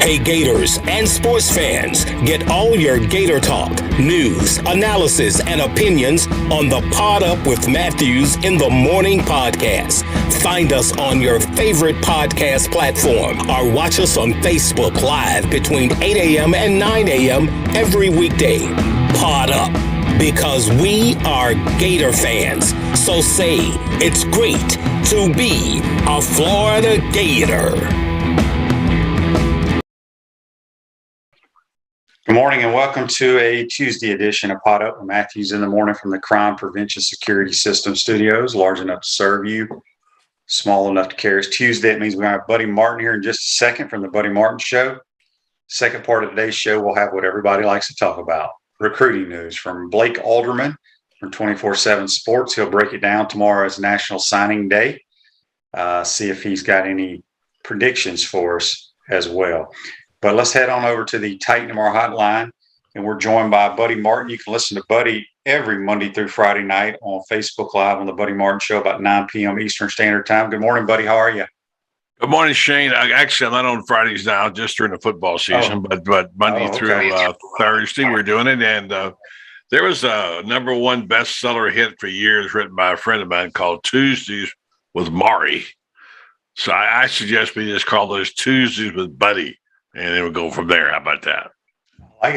Hey Gators and sports fans, get all your Gator talk, news, analysis, and opinions on the Pod Up with Matthews in the Morning podcast. Find us on your favorite podcast platform or watch us on Facebook Live between 8 a.m. and 9 a.m. every weekday. Pod Up, because we are Gator fans. So say it's great to be a Florida Gator. Good morning and welcome to a Tuesday edition of Pod Up with Matthews in the Morning from the Crime Prevention Security System Studios, large enough to serve you, small enough to carry. It's Tuesday. It means we have Buddy Martin here in just a second from the Buddy Martin Show. Second part of today's show, we'll have what everybody likes to talk about, recruiting news from Blake Alderman from 24/7 Sports. He'll break it down. Tomorrow is National Signing Day. See if he's got any predictions for us as well. But let's head on over to the Titan of our hotline, and we're joined by Buddy Martin. You can listen to Buddy every Monday through Friday night on Facebook Live on the Buddy Martin Show about 9 p.m. Eastern Standard Time. Good morning, Buddy. How are you? Good morning, Shane. Actually, I'm not on Fridays now, just during the football season, but Monday through Thursday we're doing it. And there was a number one bestseller hit for years written by a friend of mine called Tuesdays with Maury. So I suggest we just call those Tuesdays with Buddy. And then we'll go from there. How about that? I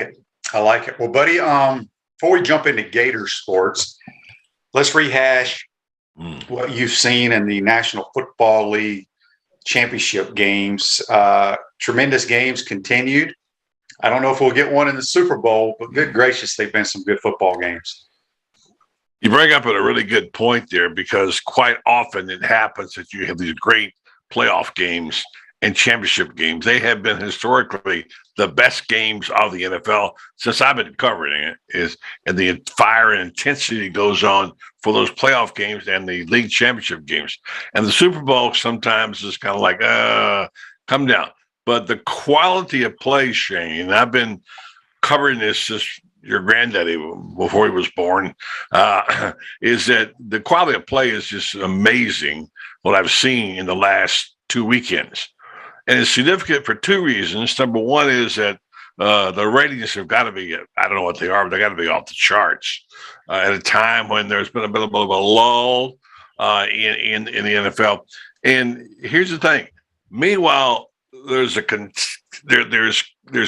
like it. Well, Buddy, before we jump into Gator sports, let's rehash what you've seen in the National Football League championship games. Tremendous games continued. I don't know if we'll get one in the Super Bowl, but good gracious, they've been some good football games. You bring up a really good point there, because quite often it happens that you have these great playoff games and championship games. They have been historically the best games of the NFL since I've been covering it, and the fire and intensity goes on for those playoff games and the league championship games. And the Super Bowl sometimes is kind of like, come down. But the quality of play, Shane, I've been covering this since your granddaddy, before he was born, is that the quality of play is just amazing, what I've seen in the last 2 weekends. And it's significant for two reasons. Number one is that the ratings have got to be, I don't know what they are, but they got to be off the charts at a time when there's been a bit of a lull in the NFL. And here's the thing. Meanwhile, there's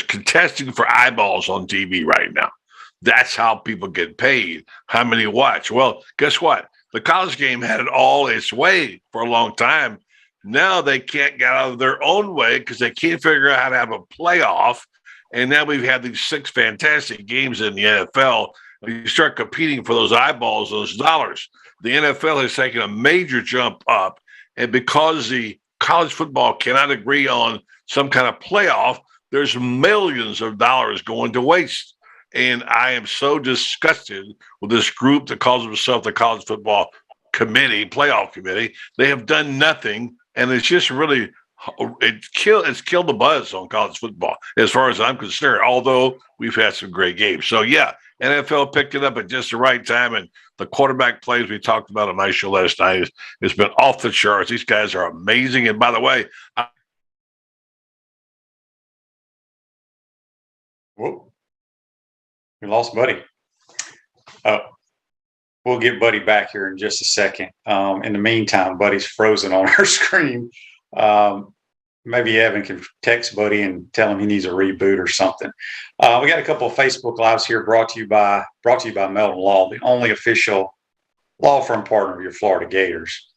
contesting for eyeballs on TV right now. That's how people get paid, how many watch. Well, guess what? The college game had it all its way for a long time. Now they can't get out of their own way because they can't figure out how to have a playoff. And now we've had these 6 fantastic games in the NFL. You start competing for those eyeballs, those dollars. The NFL has taken a major jump up. And because the college football cannot agree on some kind of playoff, there's millions of dollars going to waste. And I am so disgusted with this group that calls themselves the College Football Committee, Playoff Committee. They have done nothing. And it's just really, it's killed the buzz on college football, as far as I'm concerned, although we've had some great games. So, yeah, NFL picked it up at just the right time. And the quarterback plays we talked about on my show last night has been off the charts. These guys are amazing. And by the way, Whoa. We lost Buddy. We'll get Buddy back here in just a second. In the meantime, Buddy's frozen on our screen. Maybe Evan can text Buddy and tell him he needs a reboot or something. We got a couple of Facebook Lives here brought to you by Melton Law, the only official law firm partner of your Florida Gators.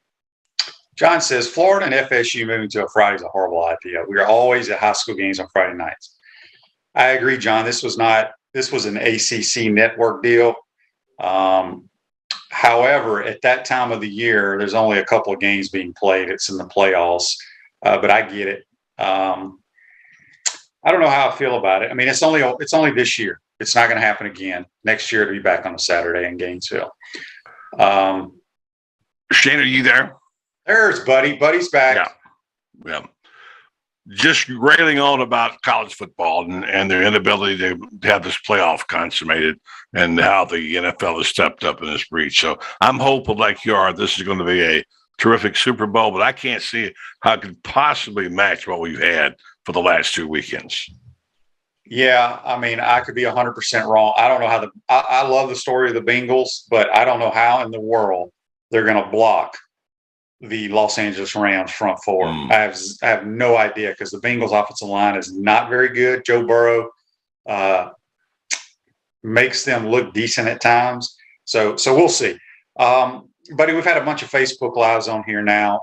John says, Florida and FSU moving to a Friday is a horrible idea. We are always at high school games on Friday nights. I agree, John. This was an ACC network deal. However, at that time of the year, there's only a couple of games being played. It's in the playoffs, but I get it. I don't know how I feel about it. I mean, it's only this year. It's not going to happen again. Next year, it'll be back on a Saturday in Gainesville. Shane, are you there? There's Buddy. Buddy's back. Yeah. Just railing on about college football and their inability to have this playoff consummated, and how the NFL has stepped up in this breach. So I'm hopeful, like you are, this is going to be a terrific Super Bowl, but I can't see how it could possibly match what we've had for the last 2 weekends. Yeah, I mean, I could be 100% wrong. I don't know how I love the story of the Bengals, but I don't know how in the world they're going to block the Los Angeles Rams front four. I have no idea, because the Bengals offensive line is not very good. Joe Burrow makes them look decent at times. So we'll see. Buddy, we've had a bunch of Facebook Lives on here now,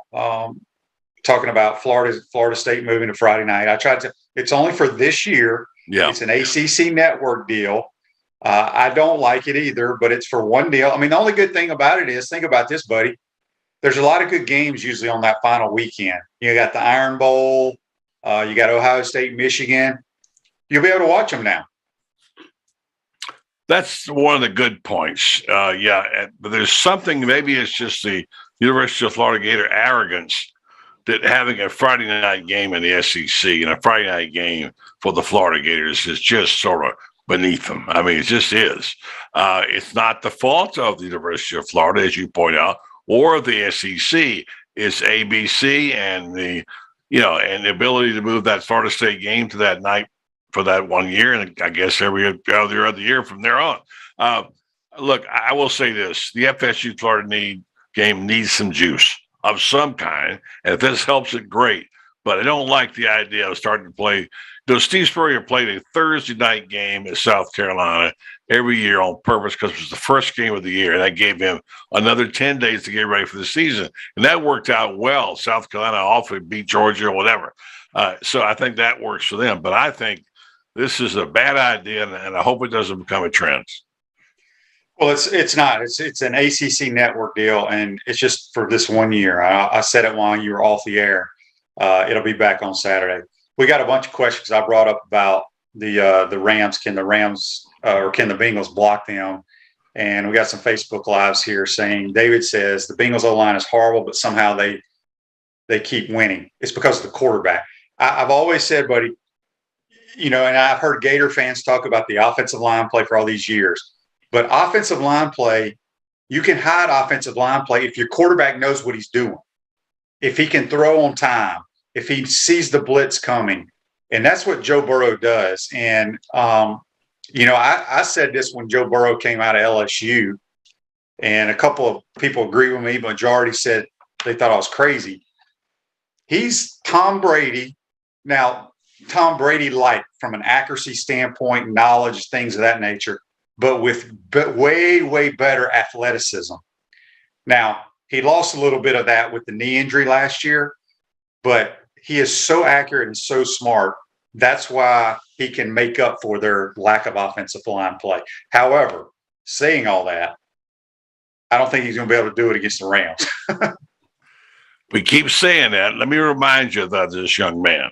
talking about Florida State moving to Friday night. I tried to. It's only for this year. Yeah. It's an ACC network deal. I don't like it either, but it's for one deal. I mean, the only good thing about it is, think about this, buddy. There's a lot of good games usually on that final weekend. You got the Iron Bowl. You got Ohio State, Michigan. You'll be able to watch them now. That's one of the good points. Yeah, but there's something, maybe it's just the University of Florida Gator arrogance, that having a Friday night game in the SEC and a Friday night game for the Florida Gators is just sort of beneath them. I mean, it just is. It's not the fault of the University of Florida, as you point out, or the SEC. It's ABC and the ability to move that Florida State game to that night for that 1 year, and I guess every other year from there on. Look, I will say this: the FSU Florida game needs some juice of some kind, and if this helps it, great. But I don't like the idea of starting to play. Steve Spurrier played a Thursday night game at South Carolina every year on purpose, because it was the first game of the year, and that gave him another 10 days to get ready for the season, and that worked out well. South Carolina awfully beat Georgia or whatever, so I think that works for them. But I think this is a bad idea, and I hope it doesn't become a trend. Well, it's not. It's an ACC network deal, and it's just for this 1 year. I said it while you were off the air. It'll be back on Saturday. We got a bunch of questions I brought up about the Rams. Can the Bengals block them? And we got some Facebook Lives here saying, David says the Bengals O-line is horrible, but somehow they keep winning. It's because of the quarterback. I've always said, buddy, and I've heard Gator fans talk about the offensive line play for all these years. But offensive line play, you can hide offensive line play if your quarterback knows what he's doing, if he can throw on time, if he sees the blitz coming. And that's what Joe Burrow does. And, I said this when Joe Burrow came out of LSU, and a couple of people agree with me, but majority said they thought I was crazy. He's Tom Brady. Now, Tom Brady light from an accuracy standpoint, knowledge, things of that nature, but with way, way better athleticism. Now, he lost a little bit of that with the knee injury last year, but he is so accurate and so smart. That's why he can make up for their lack of offensive line play. However, saying all that, I don't think he's going to be able to do it against the Rams. We keep saying that. Let me remind you of this young man,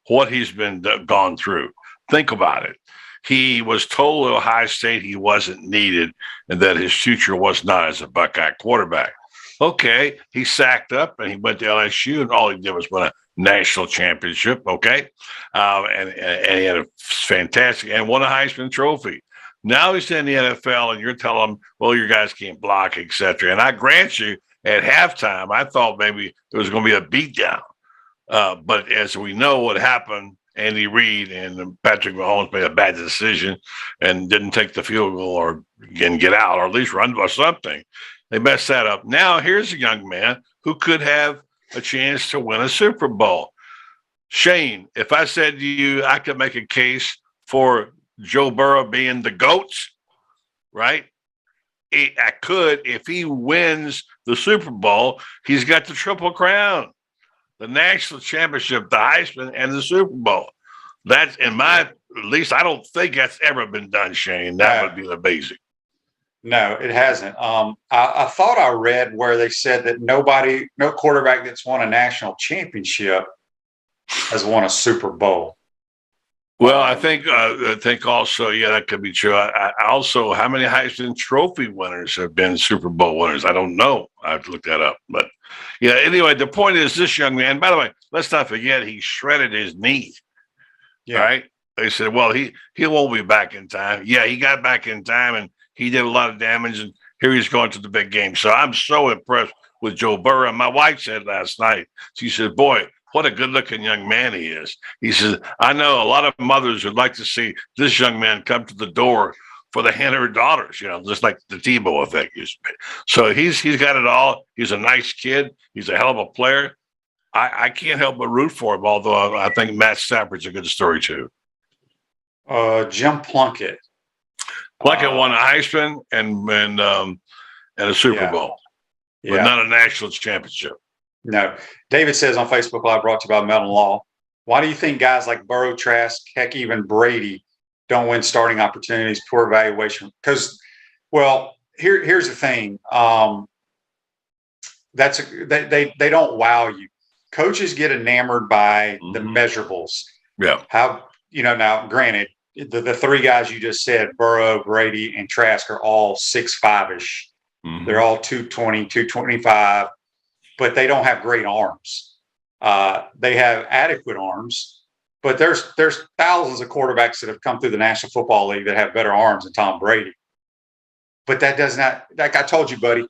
what he's been gone through. Think about it. He was told at Ohio State he wasn't needed and that his future was not as a Buckeye quarterback. Okay, he sacked up and he went to LSU, and all he did was win a national championship. Okay, and he had a fantastic and won a Heisman Trophy. Now he's in the NFL, and you're telling him, well, your guys can't block, etc. And I grant you, at halftime, I thought maybe there was going to be a beatdown. But as we know what happened, Andy Reid and Patrick Mahomes made a bad decision and didn't take the field goal or get out, or at least run or something. They messed that up. Now here's a young man who could have a chance to win a Super Bowl. Shane, if I said to you, I could make a case for Joe Burrow being the GOAT, right? I could. If he wins the Super Bowl, he's got the Triple Crown, the national championship, the Heisman, and the Super Bowl. That's at least I don't think that's ever been done, Shane. That would be the basic. No, it hasn't. I thought I read where they said that no quarterback that's won a national championship has won a Super Bowl. Well, I think also, yeah, that could be true. I also, how many Heisman Trophy winners have been Super Bowl winners? I don't know. I have to look that up. But yeah, anyway, the point is this young man, by the way, let's not forget he shredded his knee. Yeah. Right? They said, well, he won't be back in time. Yeah, he got back in time and he did a lot of damage, and here he's going to the big game. So I'm so impressed with Joe Burrow. And my wife said last night, she said, boy, what a good-looking young man he is. He says, I know a lot of mothers would like to see this young man come to the door for the hand of her daughters, just like the Tebow effect used to be. So he's got it all. He's a nice kid. He's a hell of a player. I can't help but root for him, although I think Matt Stafford's a good story too. Jim Plunkett. Plunkett won a Heisman and a Super Bowl, but not a national championship. No. David says on Facebook Live, brought to you by Melton Law, why do you think guys like Burrow, Trask, heck, even Brady don't win starting opportunities, poor evaluation? Because, here's the thing. They don't wow you. Coaches get enamored by the measurables. Yeah. Now, granted, the three guys you just said, Burrow, Brady, and Trask, are all 6'5"-ish. They're all 220, 225, but they don't have great arms. They have adequate arms, but there's thousands of quarterbacks that have come through the National Football League that have better arms than Tom Brady. But that does not, like I told you, buddy,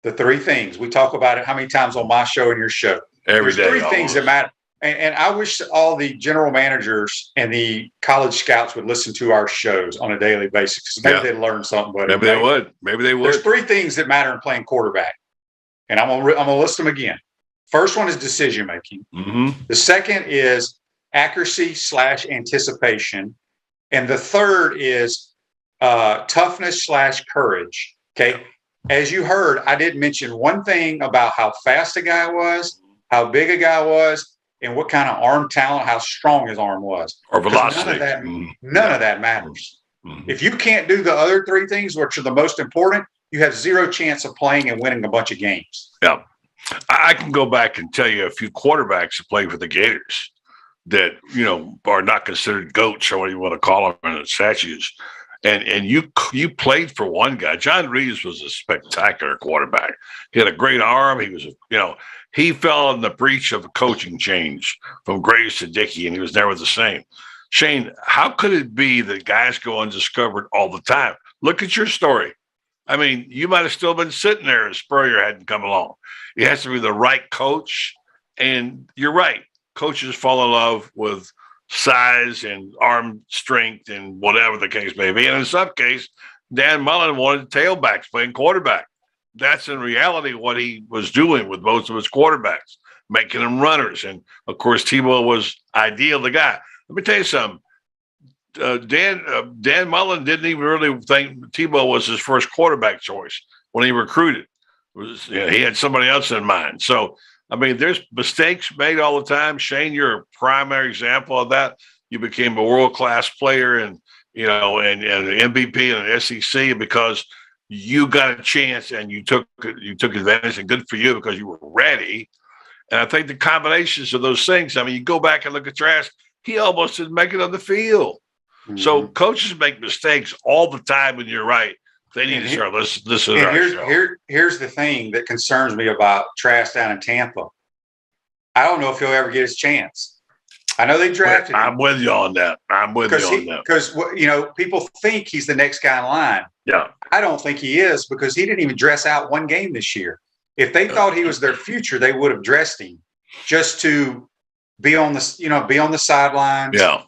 the three things. We talk about it how many times on my show and your show? Every day. Three things that matter. And I wish all the general managers and the college scouts would listen to our shows on a daily basis, because maybe they'd learn something. But maybe they would. Maybe they would. There's three things that matter in playing quarterback, and I'm gonna list them again. First one is decision making. The second is accuracy / anticipation, and the third is toughness / courage. Okay. As you heard, I did mention one thing about how fast a guy was, how big a guy was, and what kind of arm talent, how strong his arm was. Or velocity. None of that matters. If you can't do the other three things, which are the most important, you have zero chance of playing and winning a bunch of games. Yeah. I can go back and tell you a few quarterbacks that played for the Gators that, are not considered GOATs or what you want to call them in the statues. And you played for one guy. John Reeves was a spectacular quarterback. He had a great arm. He was, he fell in the breach of a coaching change from Graves to Dickey, and he was never the same. Shane, how could it be that guys go undiscovered all the time? Look at your story. I mean, you might have still been sitting there if Spurrier hadn't come along. It has to be the right coach. And you're right. Coaches fall in love with size and arm strength and whatever the case may be. And in some case, Dan Mullen wanted tailbacks playing quarterback. That's in reality what he was doing with most of his quarterbacks, making them runners. And, of course, Tebow was ideal, the guy. Let me tell you something. Dan Mullen didn't even really think Tebow was his first quarterback choice when he recruited. He had somebody else in mind. So, I mean, there's mistakes made all the time. Shane, you're a primary example of that. You became a world-class player and an MVP in the SEC because you got a chance and you took advantage, and good for you because you were ready. And I think the combinations of those things, I mean, you go back and look at Trask, he almost didn't make it on the field. So coaches make mistakes all the time, and you're right. They need to start listening to our show. Here's the thing that concerns me about Trask down in Tampa. I don't know if he'll ever get his chance. I know they drafted him. I'm with you on that. Because people think he's the next guy in line. Yeah. I don't think he is, because he didn't even dress out one game this year. If they thought he was their future, they would have dressed him just to be on the sidelines. Yeah.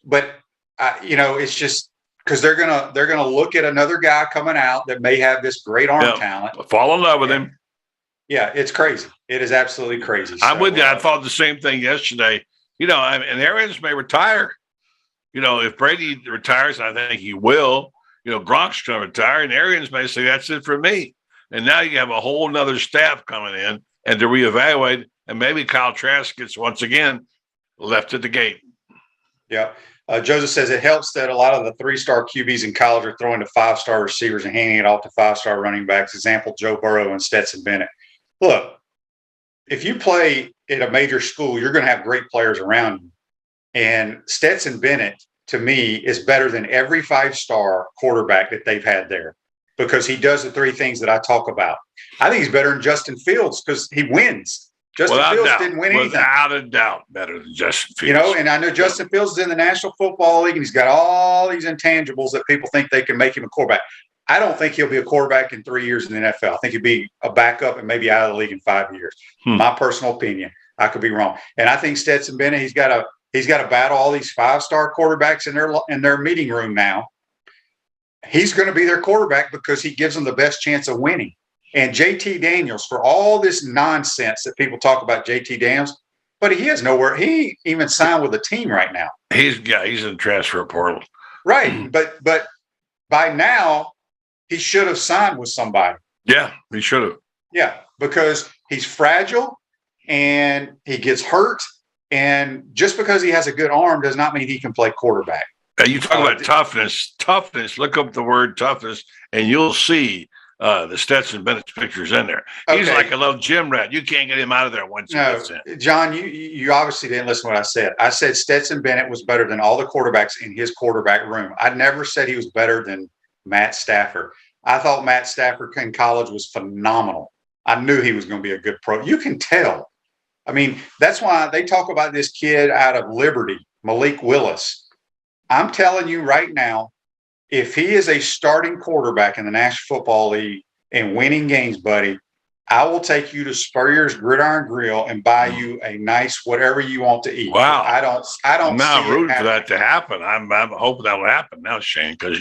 But it's just because they're gonna look at another guy coming out that may have this great arm talent. Fall in love with him. Yeah, it's crazy. It is absolutely crazy. I'm with you. I thought the same thing yesterday. And Arians may retire. If Brady retires, I think he will. Gronk's going to retire, and Arians may say, that's it for me. And now you have a whole nother staff coming in and to reevaluate, and maybe Kyle Trask gets once again left at the gate. Yeah. Joseph says it helps that a lot of the 3-star QBs in college are throwing to 5-star receivers and handing it off to 5-star running backs. Example, Joe Burrow and Stetson Bennett. Look, if you play at a major school, you're going to have great players around you. And Stetson Bennett, to me, is better than every 5-star quarterback that they've had there, because he does the three things that I talk about. I think he's better than Justin Fields because he wins. Justin Fields didn't win anything. Without a doubt, better than Justin Fields. And I know Justin Fields is in the National Football League, and he's got all these intangibles that people think they can make him a quarterback. I don't think he'll be a quarterback in 3 years in the NFL. I think he'll be a backup and maybe out of the league in 5 years. My personal opinion. I could be wrong. And I think Stetson Bennett, he's got to battle all these 5-star quarterbacks in their meeting room now. He's going to be their quarterback because he gives them the best chance of winning. And JT Daniels, for all this nonsense that people talk about JT Daniels, but he is nowhere. He ain't even signed with a team right now. He's in the transfer portal. Right. But by now, he should have signed with somebody. Yeah, he should have. Yeah, because he's fragile and he gets hurt. And just because he has a good arm does not mean he can play quarterback. You talk about toughness. Look up the word toughness, and you'll see the Stetson Bennett pictures in there. He's like a little gym rat. You can't get him out of there once he gets in. John, you obviously didn't listen to what I said. I said Stetson Bennett was better than all the quarterbacks in his quarterback room. I never said he was better than Matt Stafford. I thought Matt Stafford in college was phenomenal. I knew he was going to be a good pro. You can tell. I mean, that's why they talk about this kid out of Liberty, Malik Willis. I'm telling you right now, if he is a starting quarterback in the National Football League and winning games, buddy, I will take you to Spurrier's Gridiron Grill and buy you a nice whatever you want to eat. Wow. I don't. I'm not rooting for that to happen. I'm hoping that will happen now, Shane, because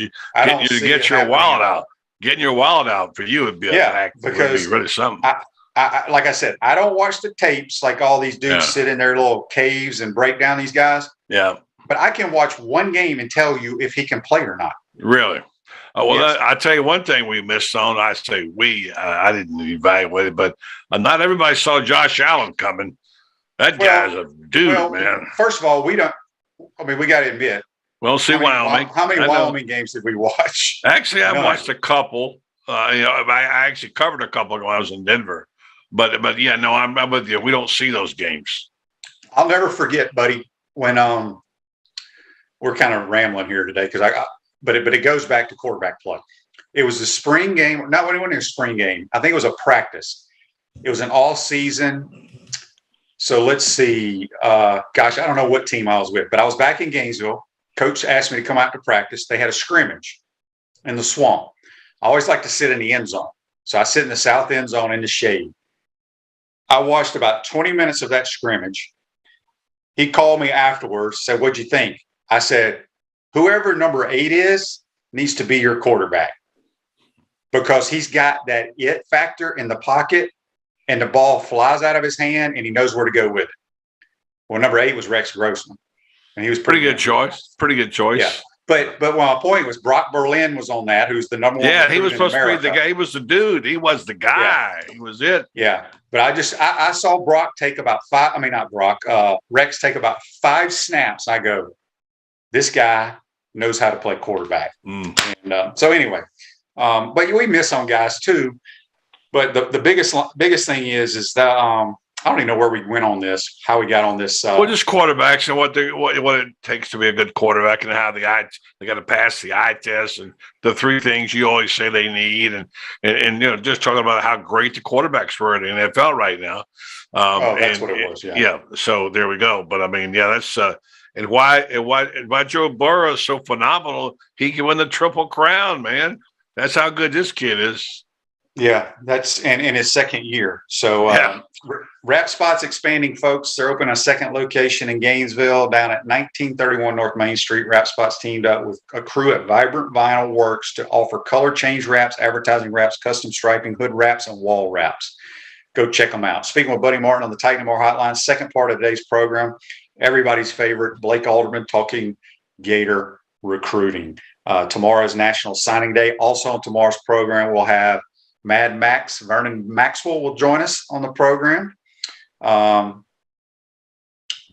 get your wallet out. Getting your wallet out for you would be because would be really something. I like I said, I don't watch the tapes like all these dudes sit in their little caves and break down these guys. Yeah. But I can watch one game and tell you if he can play or not. Really? I'll tell you one thing we missed on. I say I didn't evaluate it, but not everybody saw Josh Allen coming. That guy's a dude, man. First of all, we got to admit. Well, see Wyoming. How many Wyoming games did we watch? Actually, I watched a couple. I actually covered a couple when I was in Denver. But yeah, no, I'm with you. We don't see those games. I'll never forget, buddy, when we're kind of rambling here today but it goes back to quarterback play. It was a spring game. Not when it was a spring game. I think it was a practice. It was an all season. So let's see. I don't know what team I was with, but I was back in Gainesville. Coach asked me to come out to practice. They had a scrimmage in the swamp. I always like to sit in the end zone. So I sit in the south end zone in the shade. I watched about 20 minutes of that scrimmage. He called me afterwards, said, "What'd you think?" I said, "Whoever number 8 is needs to be your quarterback because he's got that it factor in the pocket and the ball flies out of his hand and he knows where to go with it." Well, number 8 was Rex Grossman. And he was pretty good choice. Pretty good choice. Yeah. But my point was Brock Berlin was on that, who's the number 1. Yeah, he was supposed to be the guy. He was the dude. He was the guy. Yeah. He was it. Yeah. But I saw Brock take about 5. I mean, not Brock. Rex take about 5 snaps. I go, this guy knows how to play quarterback. And so anyway, but we miss on guys too. But the biggest thing is that I don't even know where we went on this, how we got on this. Just quarterbacks and what it takes to be a good quarterback and how they got to pass the eye test and the 3 things you always say they need and just talking about how great the quarterbacks were in the NFL right now. That's what it was. Yeah. Yeah. So there we go. But I mean, yeah, that's and why Joe Burrow is so phenomenal. He can win the Triple Crown, man. That's how good this kid is. Yeah, that's in his second year. So Wrap Spot's expanding, folks. They're opening a second location in Gainesville down at 1931 North Main Street. Wrap Spot's teamed up with a crew at Vibrant Vinyl Works to offer color change wraps, advertising wraps, custom striping, hood wraps, and wall wraps. Go check them out. Speaking with Buddy Martin on the Titan More Hotline, second part of today's program, everybody's favorite, Blake Alderman talking Gator recruiting. Tomorrow's National Signing Day. Also on tomorrow's program, we'll have Mad Max, Vernon Maxwell will join us on the program.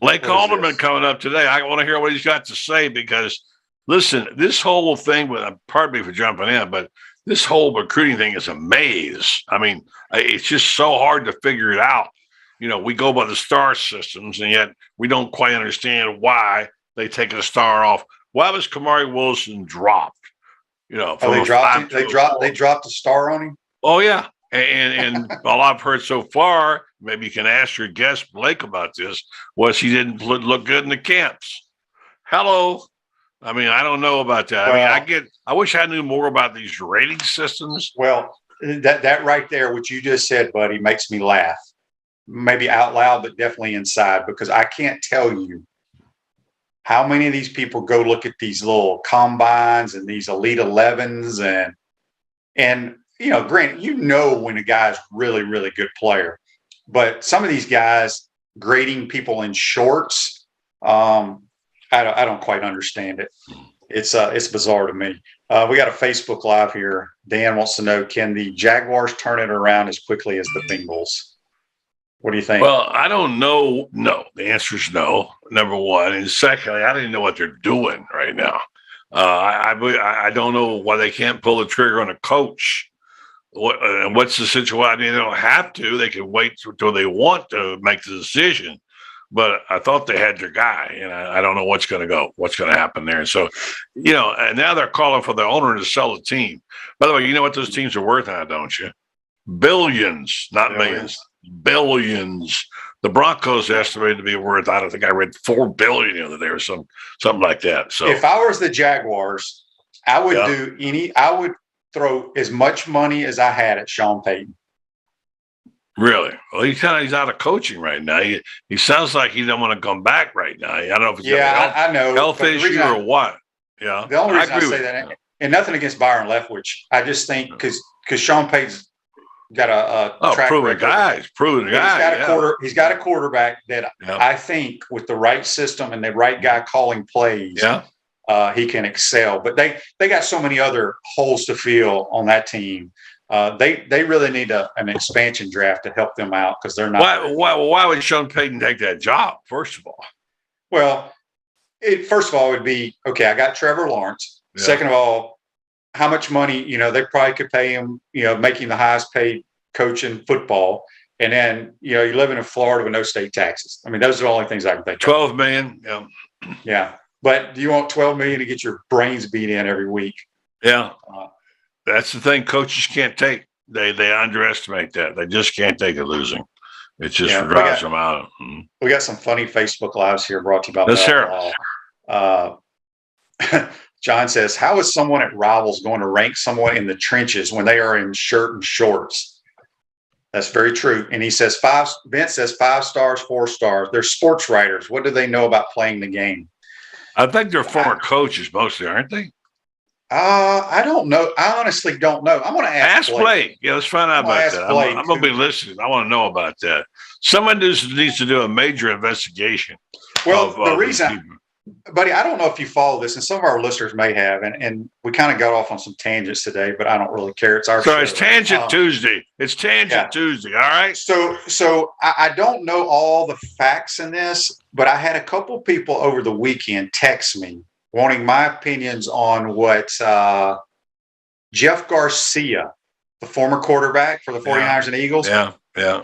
Blake Alderman coming up today. I want to hear what he's got to say because, listen, this whole thing, pardon me for jumping in, but this whole recruiting thing is a maze. I mean, it's just so hard to figure it out. We go by the star systems, and yet we don't quite understand why they take a star off. Why was Kamari Wilson dropped? They dropped the star on him? Oh, yeah. And all I've heard so far, maybe you can ask your guest, Blake, about this, was he didn't look good in the camps. Hello. I mean, I don't know about that. Well, I wish I knew more about these rating systems. Well, that right there, what you just said, buddy, makes me laugh. Maybe out loud, but definitely inside, because I can't tell you how many of these people go look at these little combines and these Elite 11s and granted, when a guy's really, really good player, but some of these guys grading people in shorts, I don't quite understand it. It's bizarre to me. We got a Facebook Live here. Dan wants to know, can the Jaguars turn it around as quickly as the Bengals? What do you think? Well, I don't know. No, the answer is no, number one. And secondly, I don't even know what they're doing right now. I don't know why they can't pull the trigger on a coach. What's the situation? They don't have to. They can wait until they want to make the decision. But I thought they had their guy, and I don't know what's going to happen there. So, and now they're calling for the owner to sell the team. By the way, you know what those teams are worth now, don't you? Billions, not millions. Billions. The Broncos estimated to be worth, I don't think I read $4 billion the other day or something like that. So if I was the Jaguars, I would throw as much money as I had at Sean Payton. Really? Well, he's out of coaching right now. He sounds like he don't want to come back right now. I don't know if it's I know health issue or what. Yeah, the only reason I say that, and nothing against Byron Leftwich, I just think because Sean Payton's got a track proven record. He's got a quarterback that I think with the right system and the right guy calling plays, he can excel. But they got so many other holes to fill on that team. They really need an expansion draft to help them out because they're not. Why would Sean Payton take that job? First of all, well, first of all, it would be okay. I got Trevor Lawrence. Yeah. Second of all, how much money? They probably could pay him. Making the highest paid coach in football, and then you live in Florida with no state taxes. I mean, those are the only things I can think of. $12 million. Yeah. Yeah, but do you want $12 million to get your brains beat in every week? Yeah. That's the thing coaches can't take. They underestimate that. They just can't take it losing. It just drives them out. We got some funny Facebook Lives here brought to you by Let's hear it. John says, how is someone at Rivals going to rank someone in the trenches when they are in shirt and shorts? That's very true. And he says Vince says 5 stars, 4 stars. They're sports writers. What do they know about playing the game? I think they're former coaches mostly, aren't they? I don't know. I honestly don't know. I'm going to ask Blake. Yeah, let's find out about that. I'm going to be listening. I want to know about that. Someone needs to do a major investigation. Well, the reason, buddy, I don't know if you follow this, and some of our listeners may have, and we kind of got off on some tangents today, but I don't really care. It's our show. It's Tangent Tuesday. It's Tangent Tuesday. All right. So I don't know all the facts in this, but I had a couple people over the weekend text me wanting my opinions on what Jeff Garcia, the former quarterback for the 49ers and Eagles,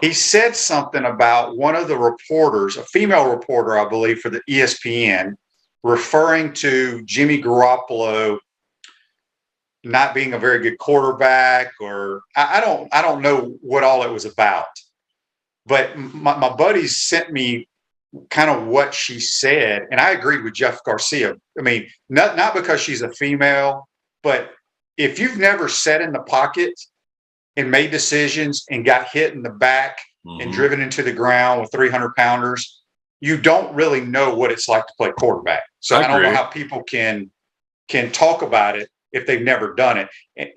he said something about one of the reporters, a female reporter, I believe, for the ESPN, referring to Jimmy Garoppolo not being a very good quarterback, or I don't know what all it was about. But my buddies sent me kind of what she said, and I agreed with Jeff Garcia. I mean, not because she's a female, but if you've never sat in the pocket and made decisions and got hit in the back and driven into the ground with 300-pounders, you don't really know what it's like to play quarterback. So I don't know how people can talk about it if they've never done it.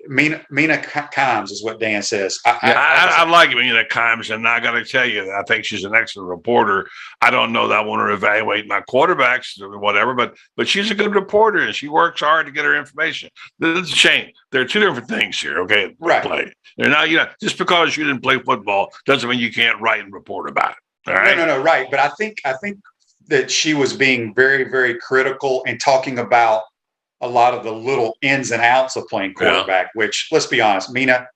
Mina Kimes is what Dan says. I like Mina Kimes, and I got to tell you, I think she's an excellent reporter. I don't know that I want to evaluate my quarterbacks or whatever, but she's a good reporter, and she works hard to get her information. It's a shame. There are two different things here, okay? Right. Play. They're not, just because you didn't play football doesn't mean you can't write and report about it. All right? No, right. But I think that she was being very, very critical and talking about a lot of the little ins and outs of playing quarterback, which, let's be honest, Mina,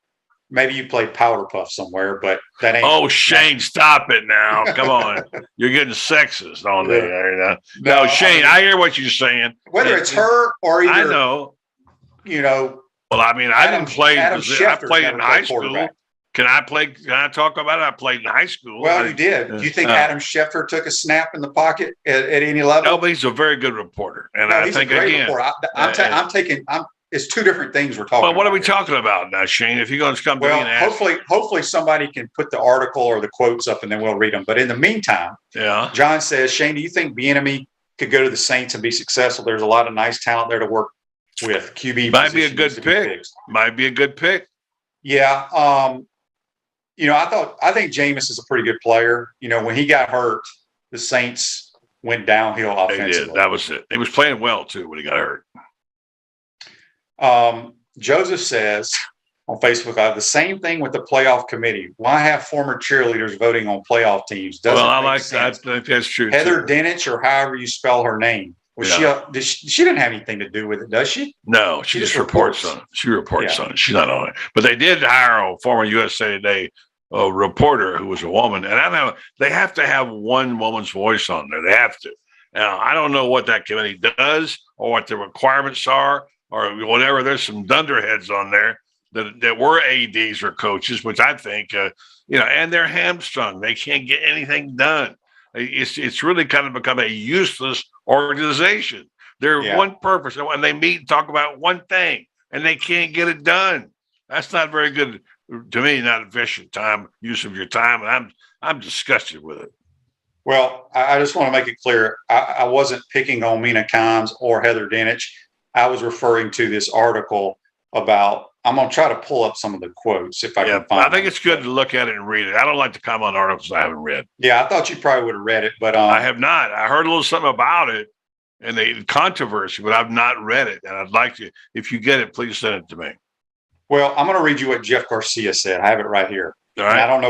maybe you played powder puff somewhere, but that ain't. Oh, Shane, stop it now. Come on. You're getting sexist on there. No, Shane, I hear what you're saying. Whether it's her or either. I know. Well, I mean, I didn't play. I played in high school. Can I talk about it? I played in high school. Well, you did. Do you think Adam Schefter took a snap in the pocket at any level? No, but he's a very good reporter. And no, I he's think, a great again, reporter. It's two different things we're talking about. Well, what are we talking about now, Shane? If you're going to come to me and ask. Hopefully somebody can put the article or the quotes up and then we'll read them. But in the meantime, John says, Shane, do you think Bieniemy could go to the Saints and be successful? There's a lot of nice talent there to work with. QB might be a good pick. Might be a good pick. Yeah. I think Jameis is a pretty good player. When he got hurt, the Saints went downhill offensively. They did. That was it. He was playing well too when he got hurt. Joseph says on Facebook, the same thing with the playoff committee. Why have former cheerleaders voting on playoff teams? I like that. I think that's true. Heather Dennich, or however you spell her name. She didn't have anything to do with it, does she? No, she just reports on it. She reports on it. She's not on it. But they did hire a former USA Today reporter who was a woman. And I know they have to have one woman's voice on there. They have to. Now, I don't know what that committee does or what the requirements are or whatever. There's some dunderheads on there that were ADs or coaches, which I think, and they're hamstrung. They can't get anything done. It's really kind of become a useless organization. They're one purpose, and when they meet and talk about one thing, and they can't get it done. That's not very good to me. Not efficient use of your time, and I'm disgusted with it. Well, I just want to make it clear. I wasn't picking on Mina Kimes or Heather Dennich. I was referring to this article about. I'm going to try to pull up some of the quotes if I can find them. I think it's good to look at it and read it. I don't like to comment on articles I haven't read. Yeah, I thought you probably would have read it, but I have not. I heard a little something about it and the controversy, but I've not read it. And I'd like to, if you get it, please send it to me. Well, I'm going to read you what Jeff Garcia said. I have it right here. All right. I don't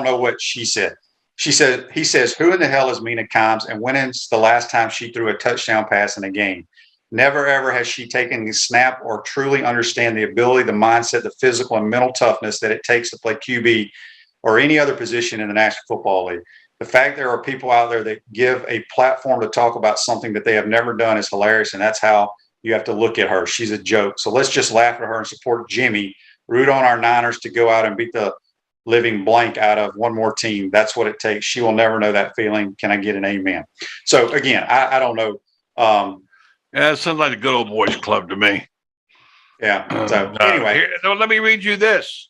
know what she said. He says, who in the hell is Mina Kimes, and when is the last time she threw a touchdown pass in a game? Never, ever has she taken a snap or truly understand the ability, the mindset, the physical and mental toughness that it takes to play QB or any other position in the National Football League. The fact there are people out there that give a platform to talk about something that they have never done is hilarious, and that's how you have to look at her. She's a joke. So let's just laugh at her and support Jimmy, root on our Niners to go out and beat the living blank out of one more team. That's what it takes. She will never know that feeling. Can I get an amen? So, again, I don't know. Yeah, it sounds like a good old boys club to me. Yeah. So anyway, let me read you this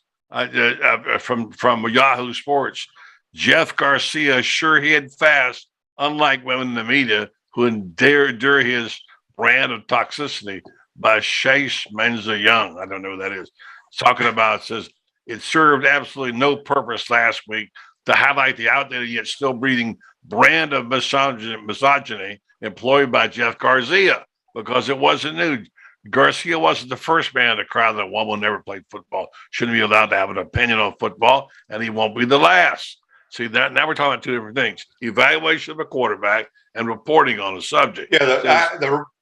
from Yahoo Sports. Jeff Garcia sure hid fast, unlike women in the media who endure his brand of toxicity by Chase Menza Young. I don't know who that is. Talking about, says it served absolutely no purpose last week to highlight the outdated yet still breathing brand of misogyny employed by Jeff Garcia. Because it wasn't new. Garcia wasn't the first man in the crowd that woman never played football. Shouldn't be allowed to have an opinion on football, and he won't be the last. See, now we're talking about two different things: evaluation of a quarterback and reporting on a subject.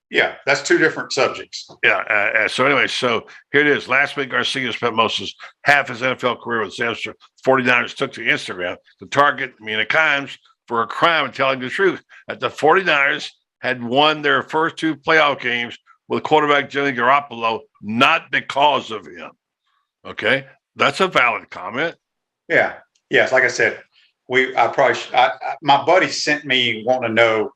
Yeah, that's two different subjects. Yeah. So anyway, here it is. Last week, Garcia spent half his NFL career with the 49ers took to Instagram to target Mina Kimes for a crime and telling the truth. That the 49ers had won their first two playoff games with quarterback Jimmy Garoppolo, not because of him. Okay, that's a valid comment. Yeah. Yes, like I said, my buddy sent me wanting to know.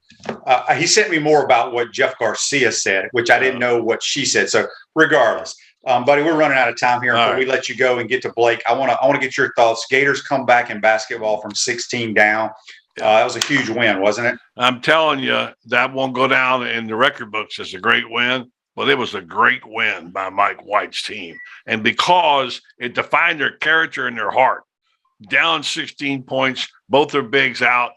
He sent me more about what Jeff Garcia said, which I didn't know what she said. So regardless, buddy, we're running out of time here. Before we let you go and get to Blake, I want to get your thoughts. Gators come back in basketball from 16 down. That was a huge win, wasn't it? I'm telling you, that won't go down in the record books as a great win, but it was a great win by Mike White's team. And because it defined their character and their heart. Down 16 points, both their bigs out.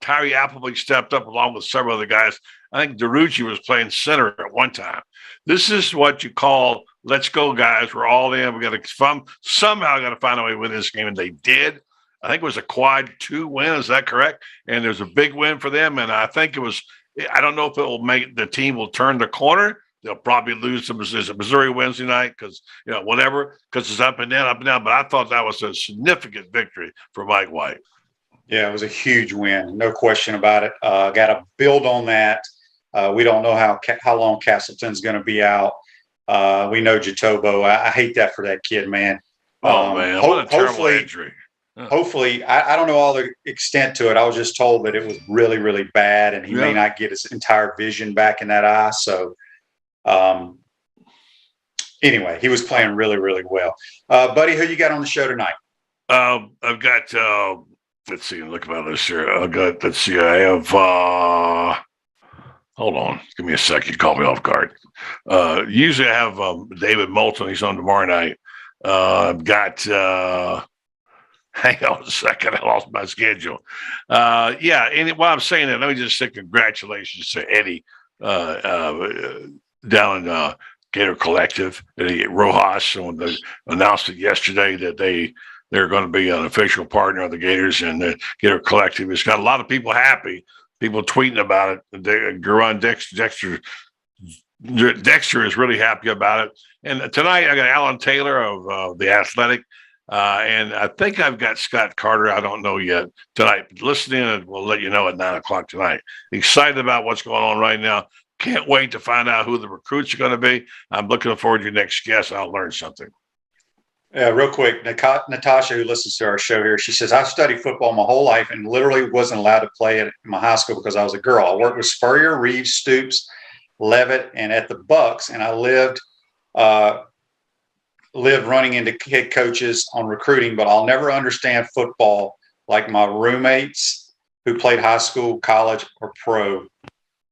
Tyree Appleby stepped up along with several other guys. I think DeRucci was playing center at one time. This is what you call, let's go, guys. We're all in. We got to somehow got to find a way to win this game, and they did. I think it was a quad 2 win. Is that correct? And there's a big win for them. And I think I don't know if it will make the team will turn the corner. They'll probably lose to Missouri Wednesday night because it's up and down. But I thought that was a significant victory for Mike White. Yeah, it was a huge win. No question about it. Got to build on that. We don't know how long Castleton's going to be out. We know Jatobo. I hate that for that kid, man. Oh, man, what a terrible injury. Hopefully, I don't know all the extent to it. I was just told that it was really, really bad, and he may not get his entire vision back in that eye. So, anyway, he was playing really, really well. Buddy, who you got on the show tonight? I've got, let's see, look about this here. I have, hold on, give me a second. You caught me off guard. Usually I have David Moulton. He's on tomorrow night. I've got, hang on a second. I lost my schedule. And while I'm saying that, let me just say congratulations to Eddie down in Gator Collective, Eddie Rojas. And they announced it yesterday that they're going to be an official partner of the Gators, and the Gator Collective has got a lot of people happy, people tweeting about it. Garon Dexter is really happy about it. And tonight I got Alan Taylor of The Athletic. And I think I've got Scott Carter. I don't know yet tonight. But listen in, and we'll let you know at 9:00 tonight. Excited about what's going on right now. Can't wait to find out who the recruits are going to be. I'm looking forward to your next guest. I'll learn something. Real quick, Natasha, who listens to our show here, she says, I studied football my whole life and literally wasn't allowed to play at my high school because I was a girl. I worked with Spurrier, Reeves, Stoops, Levitt, and at the Bucks, and I lived running into head coaches on recruiting, but I'll never understand football like my roommates who played high school, college, or pro,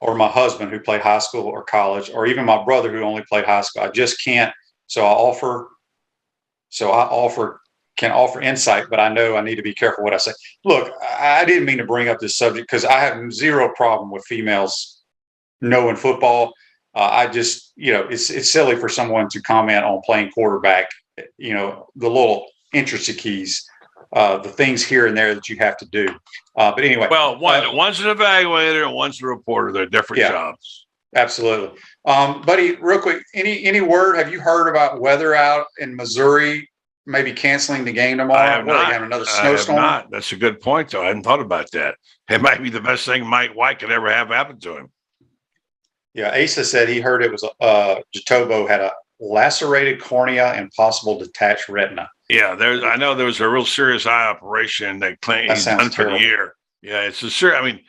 or my husband who played high school or college, or even my brother who only played high school. I just can't. So I can offer insight, but I know I need to be careful what I say. Look, I didn't mean to bring up this subject because I have zero problem with females knowing football. I just, it's silly for someone to comment on playing quarterback, the little intricacies, the things here and there that you have to do. But anyway. Well, one's an evaluator and one's a reporter. They're different jobs. Absolutely. Buddy, real quick, any word? Have you heard about weather out in Missouri, maybe canceling the game tomorrow? I have not. Another snowstorm? I have not. That's a good point, though. I hadn't thought about that. It might be the best thing Mike White could ever have happen to him. Yeah, Asa said he heard it was Jatobo had a lacerated cornea and possible detached retina. Yeah, I know there was a real serious eye operation that he's done for the year. Yeah, it's a serious. I mean,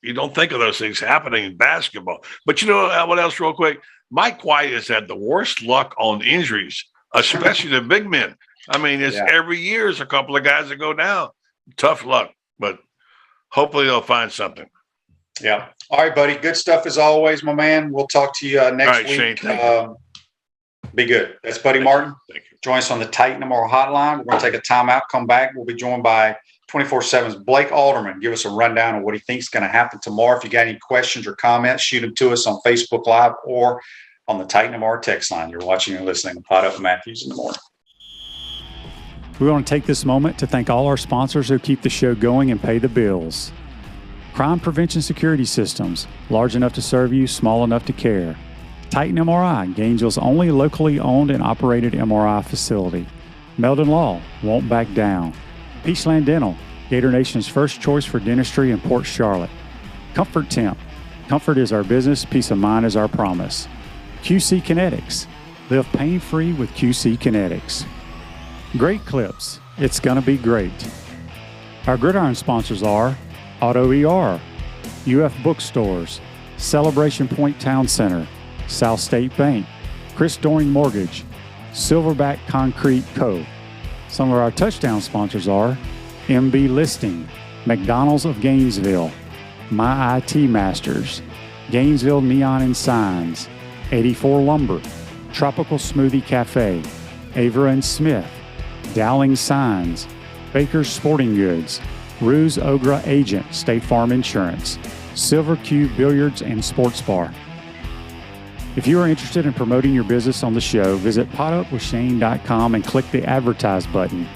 you don't think of those things happening in basketball. But you know what else, real quick? Mike White has had the worst luck on injuries, especially the big men. I mean, every year is a couple of guys that go down. Tough luck, but hopefully they'll find something. Yeah. All right, buddy. Good stuff as always, my man. We'll talk to you next week. Shane, thank you. Be good. That's Buddy Martin. Thank you. Join us on the Titan Tomorrow hotline. We're going to take a timeout, come back. We'll be joined by 24/7's Blake Alderman. Give us a rundown of what he thinks is going to happen tomorrow. If you got any questions or comments, shoot them to us on Facebook Live or on the Titan Tomorrow text line. You're watching and listening to Pot Up with Matthews in the morning. We want to take this moment to thank all our sponsors who keep the show going and pay the bills. Crime Prevention Security Systems, large enough to serve you, small enough to care. Titan MRI, Gainesville's only locally owned and operated MRI facility. Meldon Law, won't back down. Peachland Dental, Gator Nation's first choice for dentistry in Port Charlotte. Comfort Temp, comfort is our business, peace of mind is our promise. QC Kinetics, live pain-free with QC Kinetics. Great Clips, it's gonna be great. Our Gridiron sponsors are Auto ER, UF Bookstores, Celebration Point Town Center, South State Bank, Chris Doring Mortgage, Silverback Concrete Co. Some of our touchdown sponsors are MB Listing, McDonald's of Gainesville, My IT Masters, Gainesville Neon and Signs, 84 Lumber, Tropical Smoothie Cafe, Avera and Smith, Dowling Signs, Baker's Sporting Goods, Ruse Ogra Agent, State Farm Insurance, Silver Cube Billiards and Sports Bar. If you are interested in promoting your business on the show, visit potupwithshane.com and click the Advertise button.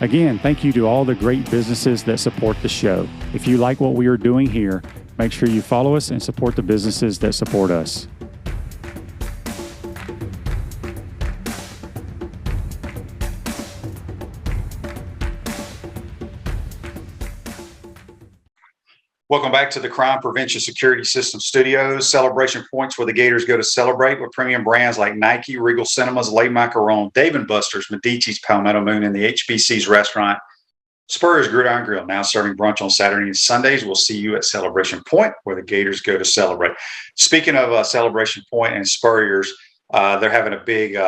Again, thank you to all the great businesses that support the show. If you like what we are doing here, make sure you follow us and support the businesses that support us. Welcome back to the Crime Prevention Security System Studios. Celebration points where the Gators go to celebrate with premium brands like Nike, Regal Cinemas, Le Macaron, Dave & Buster's, Medici's, Palmetto Moon, and the HBC's restaurant, Spurrier's Gridiron Grill, now serving brunch on Saturday and Sundays. We'll see you at Celebration Point where the Gators go to celebrate. Speaking of Celebration Point and Spurrier's, they're having a big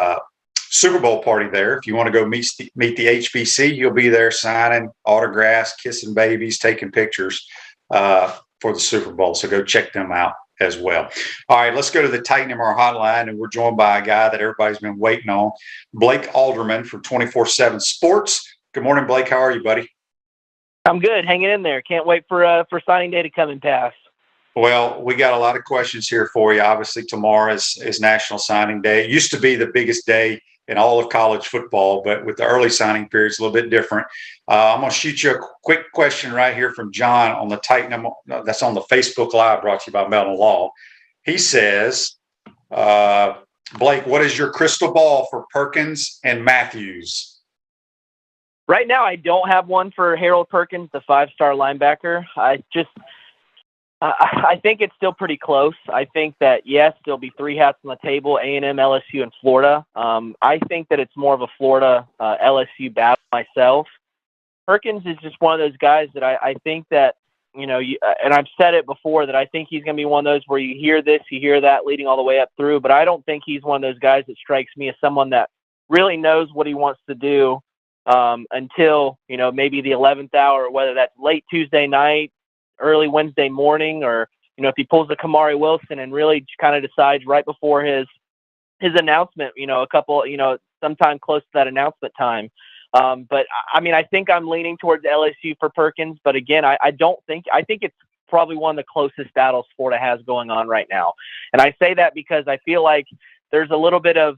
Super Bowl party there. If you want to go meet the HBC, you'll be there signing autographs, kissing babies, taking pictures for the Super Bowl. So go check them out as well. All right, let's go to the Titan MR hotline, and we're joined by a guy that everybody's been waiting on, Blake Alderman from 24/7 Sports. Good morning, Blake. How are you, buddy? I'm good. Hanging in there. Can't wait for signing day to come and pass. Well, we got a lot of questions here for you. Obviously, tomorrow is National Signing Day. It used to be the biggest day in all of college football, but with the early signing period, it's a little bit different. I'm going to shoot you a quick question right here from John on the Titan. That's on the Facebook Live, brought to you by Melton Law. He says, Blake, what is your crystal ball for Perkins and Matthews? Right now, I don't have one for Harold Perkins, the 5-star linebacker. I think it's still pretty close. I think that, yes, there'll be 3 hats on the table, A&M, LSU, and Florida. I think that it's more of a Florida LSU battle myself. Perkins is just one of those guys that I think that, and I've said it before, that I think he's going to be one of those where you hear this, you hear that, leading all the way up through. But I don't think he's one of those guys that strikes me as someone that really knows what he wants to do until, maybe the 11th hour, whether that's late Tuesday night, early Wednesday morning, or if he pulls the Kamari Wilson and really kind of decides right before his announcement, sometime close to that announcement time. But I think I'm leaning towards LSU for Perkins, but again, I think it's probably one of the closest battles Florida has going on right now. And I say that because I feel like there's a little bit of,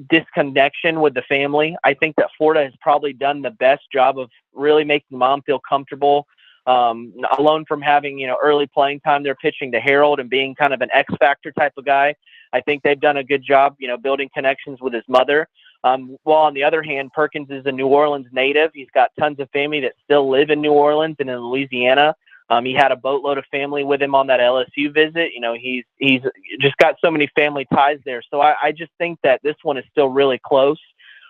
disconnection with the family. I think that Florida has probably done the best job of really making mom feel comfortable. Alone from having, early playing time, they're pitching to Harold and being kind of an X factor type of guy. I think they've done a good job, building connections with his mother. While on the other hand, Perkins is a New Orleans native. He's got tons of family that still live in New Orleans and in Louisiana. He had a boatload of family with him on that LSU visit. He's just got so many family ties there. So I just think that this one is still really close.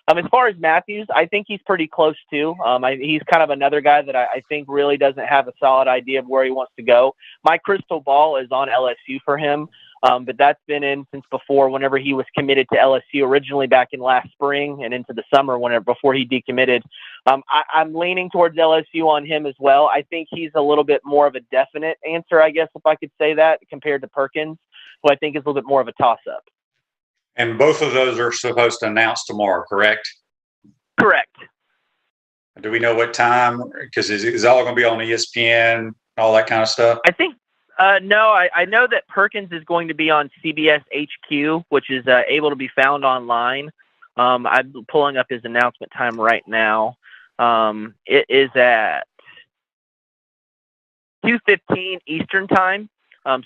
As far as Matthews, I think he's pretty close too. He's kind of another guy that I think really doesn't have a solid idea of where he wants to go. My crystal ball is on LSU for him, but that's been in since whenever he was committed to LSU, originally back in last spring and into the summer before he decommitted. I'm leaning towards LSU on him as well. I think he's a little bit more of a definite answer, I guess, if I could say that, compared to Perkins, who I think is a little bit more of a toss-up. And both of those are supposed to announce tomorrow, correct? Correct. Do we know what time? Because is all going to be on ESPN, all that kind of stuff? I think no. I know that Perkins is going to be on CBS HQ, which is able to be found online. I'm pulling up his announcement time right now. It is at 2:15 Eastern time.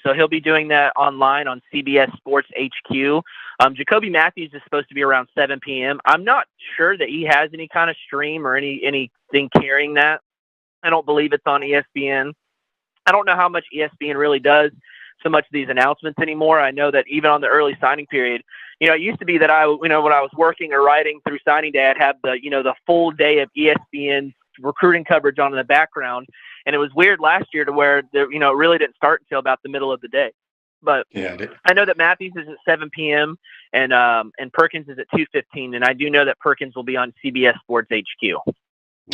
So he'll be doing that online on CBS Sports HQ. Jacoby Matthews is supposed to be around 7 p.m. I'm not sure that he has any kind of stream or anything carrying that. I don't believe it's on ESPN. I don't know how much ESPN really does so much of these announcements anymore. I know that even on the early signing period, it used to be that when I was working or writing through signing day, I'd have the full day of ESPN recruiting coverage on in the background. And it was weird last year to where it really didn't start until about the middle of the day. But yeah, I know that Matthews is at 7 p.m. and Perkins is at 2:15, and I do know that Perkins will be on CBS Sports HQ. All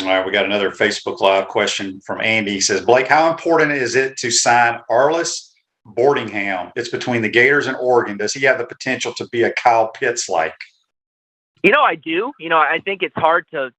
right, we got another Facebook Live question from Andy. He says, Blake, how important is it to sign Arliss Boardingham? It's between the Gators and Oregon. Does he have the potential to be a Kyle Pitts-like? I do. I think it's hard to,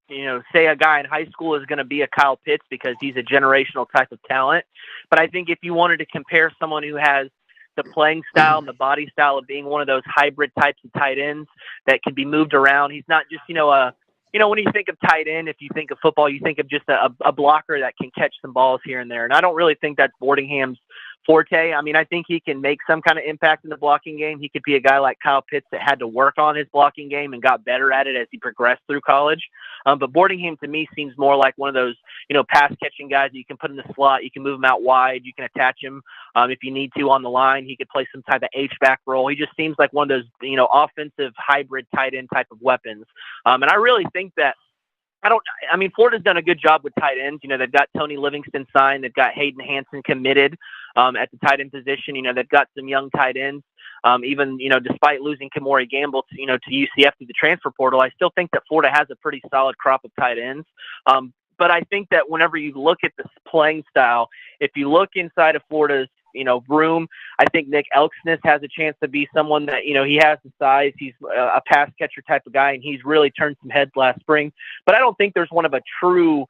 say a guy in high school is going to be a Kyle Pitts because he's a generational type of talent. But I think if you wanted to compare someone who has the playing style and the body style of being one of those hybrid types of tight ends that can be moved around, he's not just, when you think of tight end, if you think of football, you think of just a blocker that can catch some balls here and there. And I don't really think that's Boardingham's forte. I mean, I think he can make some kind of impact in the blocking game. He could be a guy like Kyle Pitts that had to work on his blocking game and got better at it as he progressed through college. But Boardingham to me seems more like one of those, pass catching guys that you can put in the slot. You can move him out wide. You can attach him if you need to on the line. He could play some type of H-back role. He just seems like one of those, offensive hybrid tight end type of weapons. And I really think that Florida's done a good job with tight ends. They've got Tony Livingston signed. They've got Hayden Hansen committed at the tight end position. They've got some young tight ends. Even, despite losing Kamori Gamble to UCF through the transfer portal, I still think that Florida has a pretty solid crop of tight ends. But I think that whenever you look at this playing style, if you look inside of Florida's room, I think Nick Elksness has a chance to be someone that, he has the size. He's a pass catcher type of guy, and he's really turned some heads last spring. But I don't think there's one of a true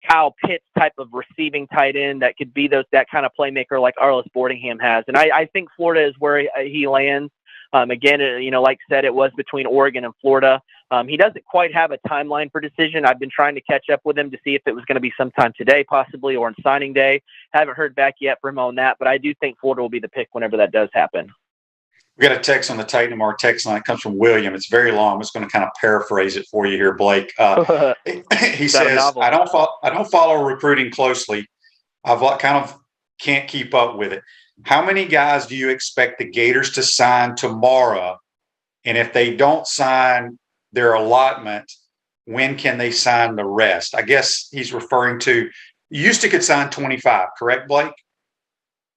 Kyle Pitts type of receiving tight end that could be that kind of playmaker like Arliss Boardingham has. And I think Florida is where he lands. Again, like I said, it was between Oregon and Florida. He doesn't quite have a timeline for decision. I've been trying to catch up with him to see if it was going to be sometime today, possibly, or on signing day. Haven't heard back yet from him on that, but I do think Florida will be the pick whenever that does happen. We got a text on the Titan of our text line. It comes from William. It's very long. I'm just going to kind of paraphrase it for you here, Blake. He says, I don't follow recruiting closely. I've kind of can't keep up with it. How many guys do you expect the Gators to sign tomorrow? And if they don't sign their allotment, when can they sign the rest? I guess he's referring to, you used to could sign 25, correct, Blake?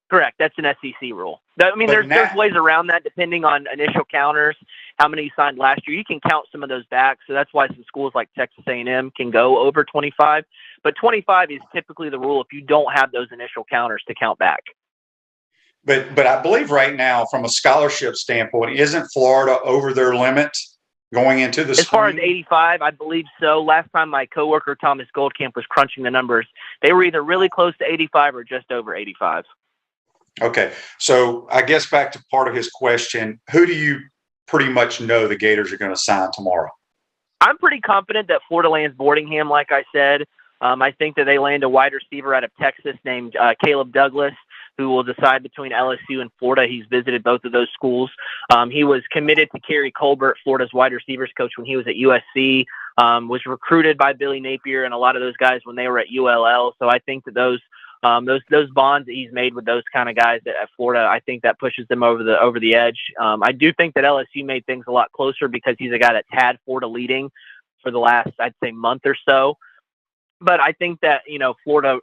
Correct. That's an SEC rule. There's ways around that depending on initial counters, how many you signed last year. You can count some of those back. So that's why some schools like Texas A&M can go over 25. But 25 is typically the rule if you don't have those initial counters to count back. But I believe right now, from a scholarship standpoint, isn't Florida over their limit going into the As far as 85, I believe so. Last time my coworker Thomas Goldcamp was crunching the numbers, they were either really close to 85 or just over 85. Okay, so I guess back to part of his question, who do you pretty much know the Gators are going to sign tomorrow? I'm pretty confident that Florida lands Boardingham, like I said. I think that they land a wide receiver out of Texas named Caleb Douglas, who will decide between LSU and Florida. He's visited both of those schools. He was committed to Kerry Colbert, Florida's wide receivers coach, when he was at USC, was recruited by Billy Napier and a lot of those guys when they were at ULL. So I think that those bonds that he's made with those kind of guys at Florida, I think that pushes them over the edge. I do think that LSU made things a lot closer because he's a guy that's had Florida leading for the last, I'd say, month or so. But I think that, Florida,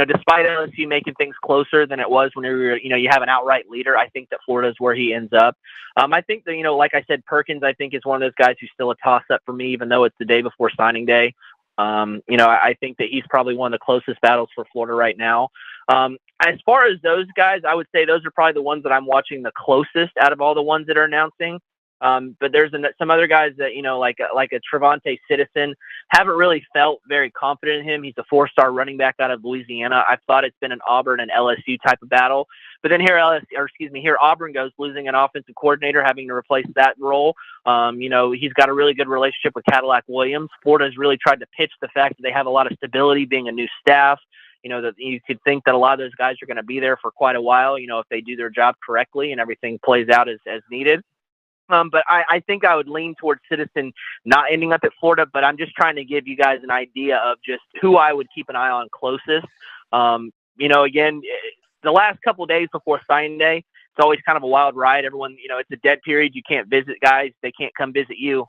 despite LSU making things closer than it was when you have an outright leader, I think that Florida is where he ends up. I think that, like I said, Perkins, I think is one of those guys who's still a toss-up for me, even though it's the day before signing day. I think that he's probably one of the closest battles for Florida right now. As far as those guys, I would say those are probably the ones that I'm watching the closest out of all the ones that are announcing. But there's some other guys that, like a Trevante Citizen, haven't really felt very confident in him. He's a 4-star running back out of Louisiana. I thought it's been an Auburn and LSU type of battle. But then here Auburn goes losing an offensive coordinator, having to replace that role. He's got a really good relationship with Cadillac Williams. Florida's really tried to pitch the fact that they have a lot of stability being a new staff. That you could think that a lot of those guys are going to be there for quite a while, if they do their job correctly and everything plays out as needed. But I think I would lean towards Citizen not ending up at Florida, but I'm just trying to give you guys an idea of just who I would keep an eye on closest. Again, the last couple of days before signing day, it's always kind of a wild ride. Everyone, it's a dead period. You can't visit guys. They can't come visit you.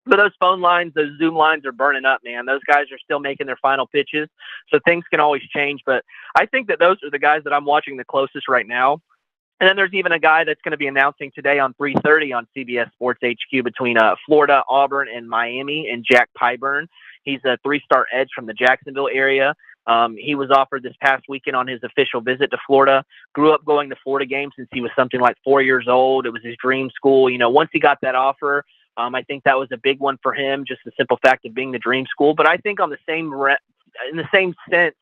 But those phone lines, those Zoom lines are burning up, man. Those guys are still making their final pitches. So things can always change. But I think that those are the guys that I'm watching the closest right now. And then there's even a guy that's going to be announcing today on 3:30 on CBS Sports HQ between Florida, Auburn, and Miami, and Jack Pyburn. He's a 3-star edge from the Jacksonville area. He was offered this past weekend on his official visit to Florida. Grew up going to Florida games since he was something like 4 years old. It was his dream school. Once he got that offer, I think that was a big one for him, just the simple fact of being the dream school. But I think in the same sense,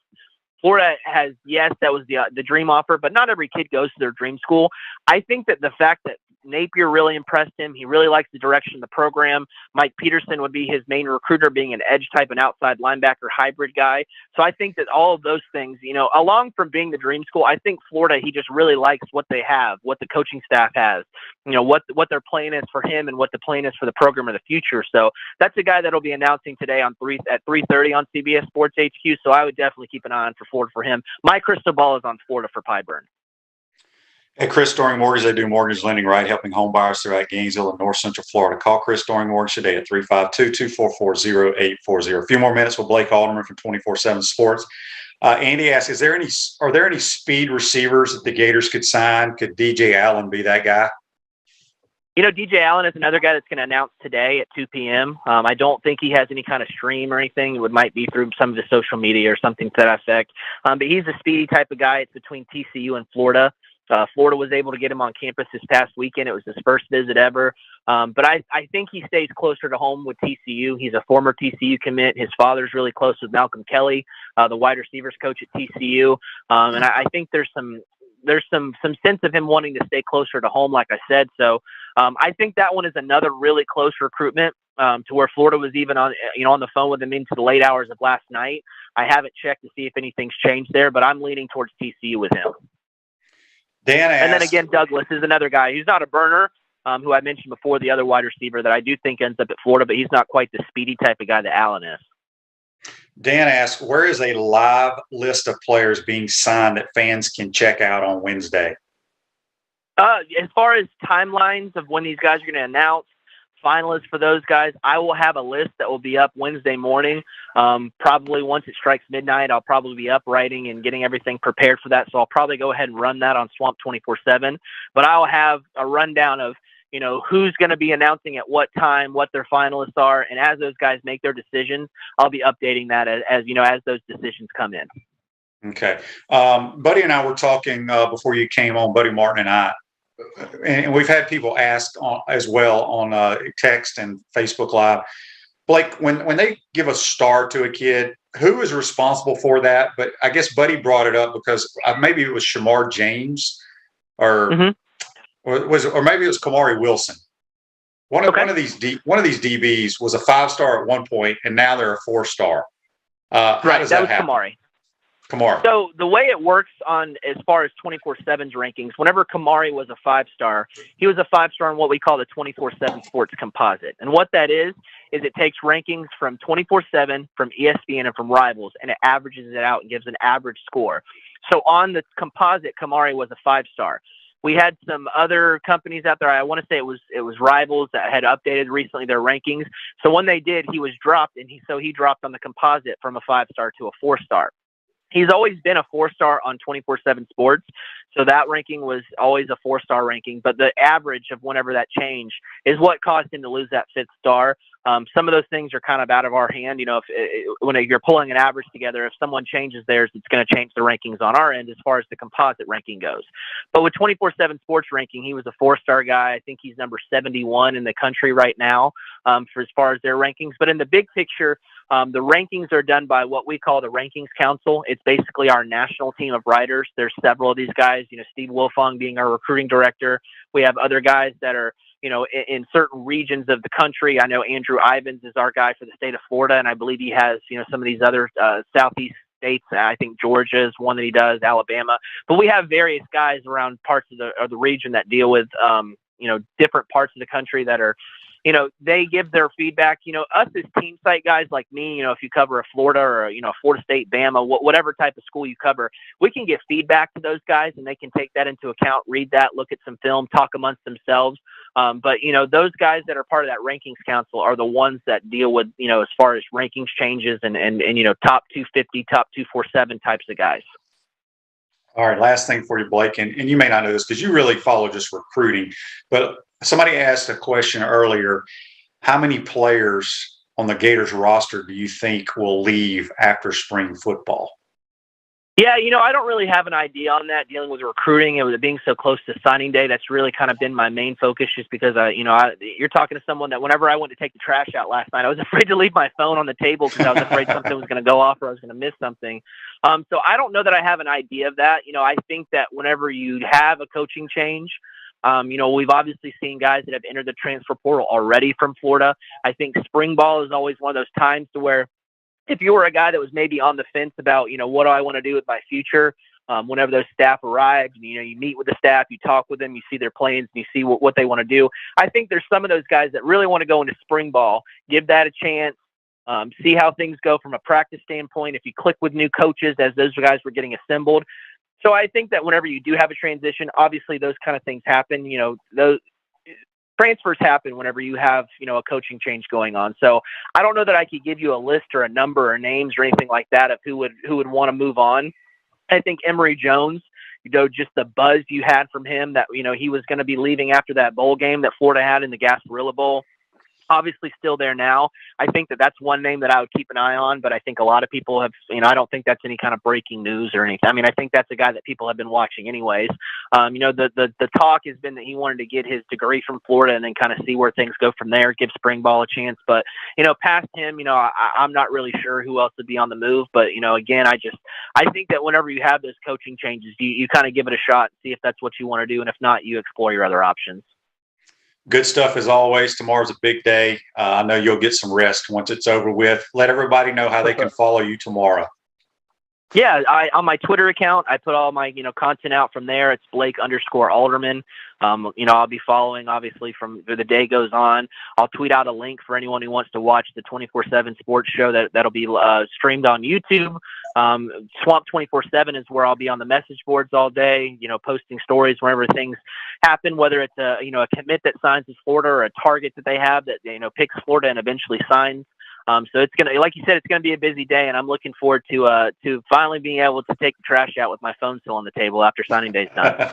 Florida has, yes, that was the dream offer, but not every kid goes to their dream school. I think that the fact that Napier really impressed him. He really likes the direction of the program. Mike Peterson would be his main recruiter, being an edge type and outside linebacker hybrid guy. So I think that all of those things, along from being the dream school, I think Florida, he just really likes what they have, what the coaching staff has, what their plan is for him and what the plan is for the program in the future. So that's a guy that'll be announcing today at 3:30 on CBS Sports HQ. So I would definitely keep an eye on for Florida for him. My crystal ball is on Florida for Pyburn. At Chris Storing Mortgage, they do mortgage lending right, helping home buyers throughout Gainesville and North Central Florida. Call Chris Storing Mortgage today at 352-244-0840. A few more minutes with Blake Alderman from 24/7 Sports. Andy asks, are there any speed receivers that the Gators could sign? Could DJ Allen be that guy? DJ Allen is another guy that's going to announce today at 2 p.m. I don't think he has any kind of stream or anything. It might be through some of the social media or something to that effect. But he's a speedy type of guy. It's between TCU and Florida. Florida was able to get him on campus this past weekend. It was his first visit ever. But I think he stays closer to home with TCU. He's a former TCU commit. His father's really close with Malcolm Kelly, the wide receivers coach at TCU. And I think there's some sense of him wanting to stay closer to home, like I said. So I think that one is another really close recruitment to where Florida was even on the phone with him into the late hours of last night. I haven't checked to see if anything's changed there, but I'm leaning towards TCU with him. Dan asked, and then again, Douglas is another guy. He's not a burner, who I mentioned before, the other wide receiver that I do think ends up at Florida, but he's not quite the speedy type of guy that Allen is. Dan asks, where is a live list of players being signed that fans can check out on Wednesday? As far as timelines of when these guys are going to announce finalists for those guys, I will have a list that will be up Wednesday morning. Probably once it strikes midnight, I'll probably be up writing and getting everything prepared for that. So I'll probably go ahead and run that on Swamp 24/7. But I'll have a rundown of who's going to be announcing at what time, what their finalists are, and as those guys make their decisions, I'll be updating that as those decisions come in. Okay, Buddy and I were talking before you came on. Buddy Martin and I. And we've had people ask as well on text and Facebook Live, Blake, when they give a star to a kid, who is responsible for that? But I guess Buddy brought it up because maybe it was Shamar James or maybe it was Kamari Wilson. One of these DBs was a 5-star at one point, and now they're a 4-star. How does that was happen? Kamari. Kamari. So the way it works as far as 24/7's rankings, whenever Kamari was a 5-star, he was a 5-star in what we call the 24/7 Sports Composite. And what that is it takes rankings from 24/7, from ESPN, and from Rivals, and it averages it out and gives an average score. So on the composite, Kamari was a 5-star. We had some other companies out there. I want to say it was Rivals that had updated recently their rankings. So when they did, he was dropped, and he dropped on the composite from a 5-star to a 4-star. He's always been a 4-star on 24/7 Sports, so that ranking was always a 4-star ranking. But the average of whenever that changed is what caused him to lose that 5th star. Some of those things are kind of out of our hand. When you're pulling an average together, if someone changes theirs, it's going to change the rankings on our end as far as the composite ranking goes. But with 24/7 Sports ranking, he was a 4-star guy. I think he's number 71 in the country right now for as far as their rankings. But in the big picture, the rankings are done by what we call the Rankings Council. It's basically our national team of writers. There's several of these guys, Steve Wilfong being our recruiting director. We have other guys that are, in certain regions of the country. I know Andrew Ivins is our guy for the state of Florida, and I believe he has, some of these other southeast states. I think Georgia is one that he does, Alabama. But we have various guys around parts of the region that deal with, different parts of the country that are, they give their feedback. Us as team site guys like me, if you cover a Florida or, Florida State, Bama, whatever type of school you cover, we can give feedback to those guys and they can take that into account, read that, look at some film, talk amongst themselves. But those guys that are part of that Rankings Council are the ones that deal with, as far as rankings changes and top 250, top 247 types of guys. All right, last thing for you, Blake, and you may not know this because you really follow just recruiting, but somebody asked a question earlier. How many players on the Gators roster do you think will leave after spring football? Yeah, I don't really have an idea on that, dealing with recruiting and with it being so close to signing day. That's really kind of been my main focus, just because, you're talking to someone that whenever I went to take the trash out last night, I was afraid to leave my phone on the table because I was afraid something was going to go off or I was going to miss something. So I don't know that I have an idea of that. I think that whenever you have a coaching change, We've obviously seen guys that have entered the transfer portal already from Florida. I think spring ball is always one of those times to where if you were a guy that was maybe on the fence about, what do I want to do with my future, whenever those staff arrive, you meet with the staff, you talk with them, you see their plans, and you see what they want to do. I think there's some of those guys that really want to go into spring ball, give that a chance, see how things go from a practice standpoint, if you click with new coaches as those guys were getting assembled. So I think that whenever you do have a transition, obviously those kind of things happen. Those transfers happen whenever you have, a coaching change going on. So I don't know that I could give you a list or a number or names or anything like that of who would want to move on. I think Emory Jones, just the buzz you had from him that, he was going to be leaving after that bowl game that Florida had in the Gasparilla Bowl. Obviously still there now. I think that that's one name that I would keep an eye on, but I think a lot of people have, I don't think that's any kind of breaking news or anything. I mean, I think that's a guy that people have been watching anyways. The talk has been that he wanted to get his degree from Florida and then kind of see where things go from there, give spring ball a chance. But, past him, I'm not really sure who else would be on the move. But, again, I think that whenever you have those coaching changes, you kind of give it a shot and see if that's what you want to do. And if not, you explore your other options. Good stuff as always. Tomorrow's a big day. I know you'll get some rest once it's over with. Let everybody know how they can follow you tomorrow. Yeah, on my Twitter account, I put all my content out from there. It's Blake_Alderman. I'll be following obviously from the day goes on. I'll tweet out a link for anyone who wants to watch the 24/7 sports show that'll be streamed on YouTube. Swamp 24/7 is where I'll be on the message boards all day. Posting stories whenever things happen, whether it's a commit that signs with Florida or a target that they have that picks Florida and eventually signs. So it's gonna, like you said, it's gonna be a busy day, and I'm looking forward to finally being able to take the trash out with my phone still on the table after signing day's done.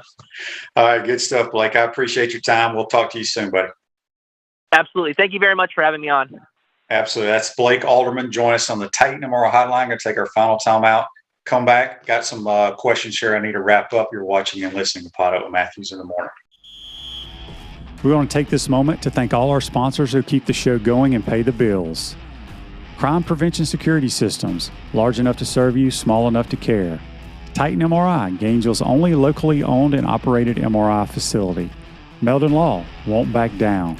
All right, good stuff, Blake. I appreciate your time. We'll talk to you soon, buddy. Absolutely. Thank you very much for having me on. Absolutely. That's Blake Alderman. Join us on the Titan Tomorrow Hotline. Going to take our final time out. Come back. Got some questions here I need to wrap up. You're watching and listening to Pot Up with Matthews in the Morning. We want to take this moment to thank all our sponsors who keep the show going and pay the bills. Crime Prevention Security Systems, large enough to serve you, small enough to care. Titan MRI, Gainesville's only locally owned and operated MRI facility. Meldon Law, won't back down.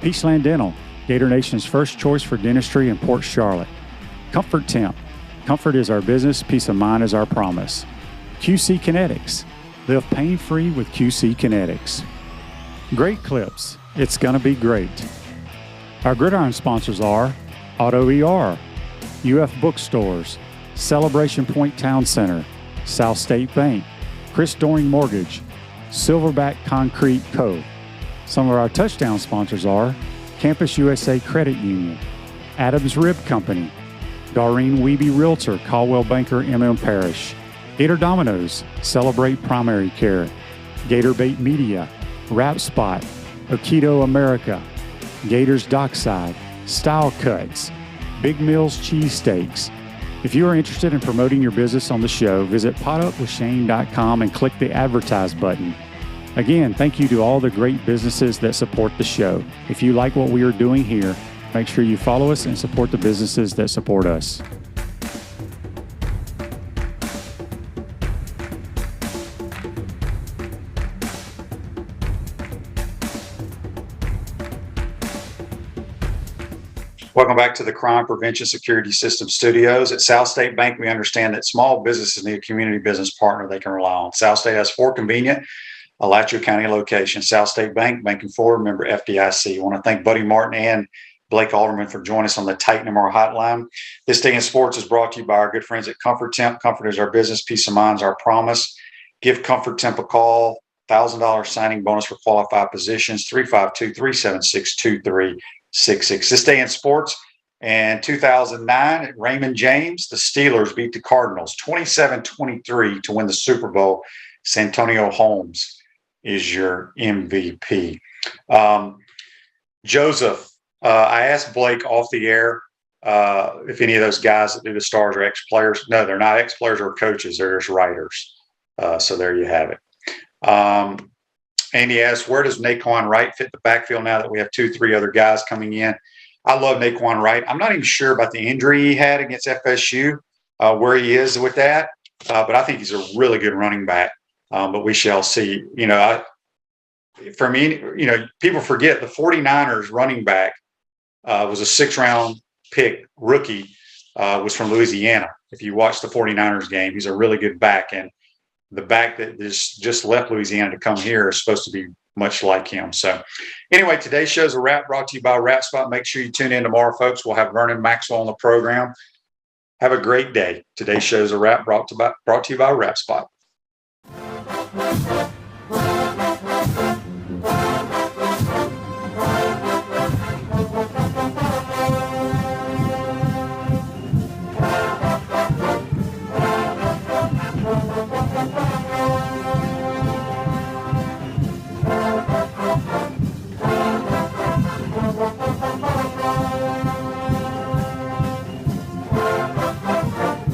Peachland Dental, Gator Nation's first choice for dentistry in Port Charlotte. Comfort Temp, comfort is our business, peace of mind is our promise. QC Kinetics, live pain-free with QC Kinetics. Great Clips, it's gonna be great. Our Gridiron sponsors are Auto ER, UF Bookstores, Celebration Point Town Center, South State Bank, Chris Doring Mortgage, Silverback Concrete Co. Some of our touchdown sponsors are Campus USA Credit Union, Adams Rib Company, Doreen Wiebe Realtor, Caldwell Banker, MM Parish, Gator Dominoes, Celebrate Primary Care, Gator Bait Media, Rap Spot, Okido America, Gators Dockside, Style Cuts, Big Mills Cheesesteaks. If you are interested in promoting your business on the show, visit potupwithshane.com and click the advertise button. Again, thank you to all the great businesses that support the show. If you like what we are doing here, make sure you follow us and support the businesses that support us. Welcome back to the Crime Prevention Security System Studios. At South State Bank, we understand that small businesses need a community business partner they can rely on. South State has 4 convenient Alachua County locations. South State Bank, banking forward, member FDIC. I want to thank Buddy Martin and Blake Alderman for joining us on the Titan MR Hotline. This Day in Sports is brought to you by our good friends at Comfort Temp. Comfort is our business. Peace of mind is our promise. Give Comfort Temp a call. $1,000 signing bonus for qualified positions. 352-376-2366. This Day in Sports, and 2009 at Raymond James, the Steelers beat the Cardinals 27-23 to win the Super Bowl. Santonio Holmes is your MVP. Joseph, I asked Blake off the air if any of those guys that do the Stars are ex-players. No, they're not ex-players or coaches. They're just writers. So there you have it. Andy asks, where does Naquan Wright fit the backfield now that we have 2-3 other guys coming in? I love Naquan Wright. I'm not even sure about the injury he had against FSU, where he is with that, but I think he's a really good running back. But we shall see. for me, people forget the 49ers running back was a 6th-round pick rookie, was from Louisiana. If you watch the 49ers game, he's a really good back. And the back that is just left Louisiana to come here is supposed to be much like him. So anyway, today's show's a wrap, brought to you by Wrap Spot. Make sure you tune in tomorrow, folks. We'll have Vernon Maxwell on the program. Have a great day. Today's show's a wrap, brought to you by Wrap Spot.